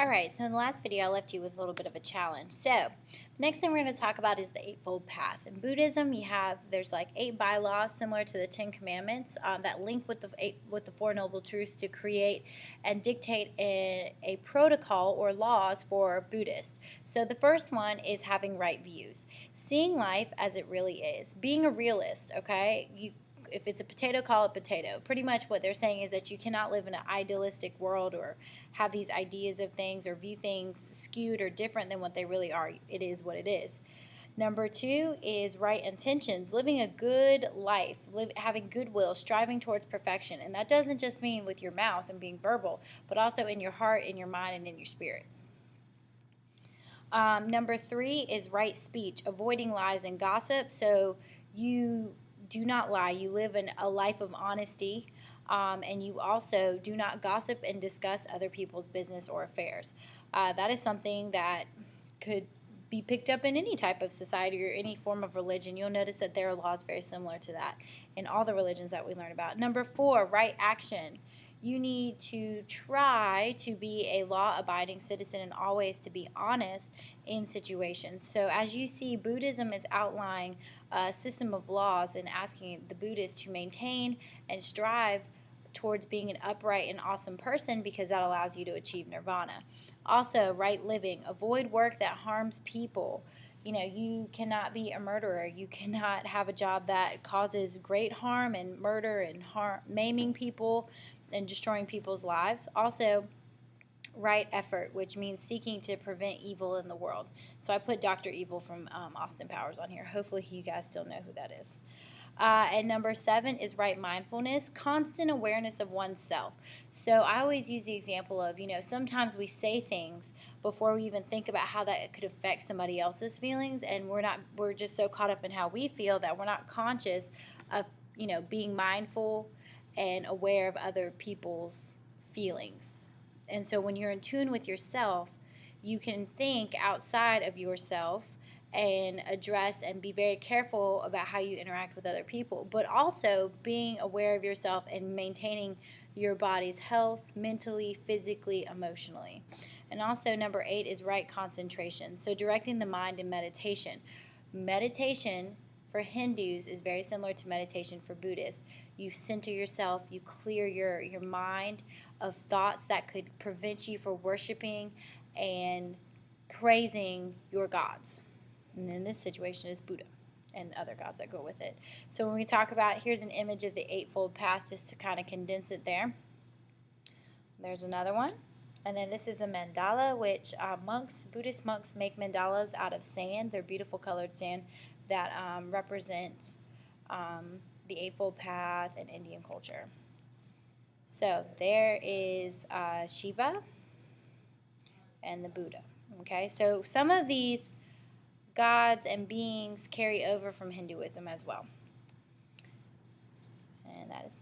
Alright, so in the last video I left you with a little bit of a challenge. So, the next thing we're going to talk about is the Eightfold Path. In Buddhism, there's like 8 bylaws similar to the 10 Commandments that link with the Four Noble Truths to create and dictate a protocol or laws for Buddhists. So the first one is having right views, seeing life as it really is, being a realist. Okay, if it's a potato, call it potato. Pretty much what they're saying is that you cannot live in an idealistic world or have these ideas of things or view things skewed or different than what they really are. It is what it is. Number 2 is right intentions, living a good life, having goodwill, striving towards perfection. And that doesn't just mean with your mouth and being verbal, but also in your heart, in your mind, and in your spirit. Number 3 is right speech, avoiding lies and gossip. So you do not lie. You live in a life of honesty, and you also do not gossip and discuss other people's business or affairs. That is something that could be picked up in any type of society or any form of religion. You'll notice that there are laws very similar to that in all the religions that we learn about. Number 4, right action. You need to try to be a law-abiding citizen and always to be honest in situations. So as you see, Buddhism is outlining a system of laws and asking the Buddhists to maintain and strive towards being an upright and awesome person, because that allows you to achieve nirvana. Also, right living. Avoid work that harms people. You cannot be a murderer. You cannot have a job that causes great harm and murder and maiming people and destroying people's lives. Also, right effort, which means seeking to prevent evil in the world. So I put Dr. Evil from Austin Powers on here. Hopefully you guys still know who that is. And number 7 is right mindfulness, constant awareness of oneself. So I always use the example of, sometimes we say things before we even think about how that could affect somebody else's feelings, and we're just so caught up in how we feel that we're not conscious of, being mindful and aware of other people's feelings. And so when you're in tune with yourself, you can think outside of yourself and address and be very careful about how you interact with other people, but also being aware of yourself and maintaining your body's health mentally, physically, emotionally. And also number 8 is right concentration. So directing the mind in meditation. Meditation for Hindus is very similar to meditation for Buddhists. You center yourself, you clear your mind of thoughts that could prevent you from worshiping and praising your gods. And in this situation is Buddha and other gods that go with it. So when we talk about, here's an image of the Eightfold Path just to kind of condense it there. There's another one. And then this is a mandala, which Buddhist monks make mandalas out of sand. They're beautiful colored sand that represent the Eightfold Path and Indian culture. So there is Shiva and the Buddha. Okay, so some of these gods and beings carry over from Hinduism as well. And that is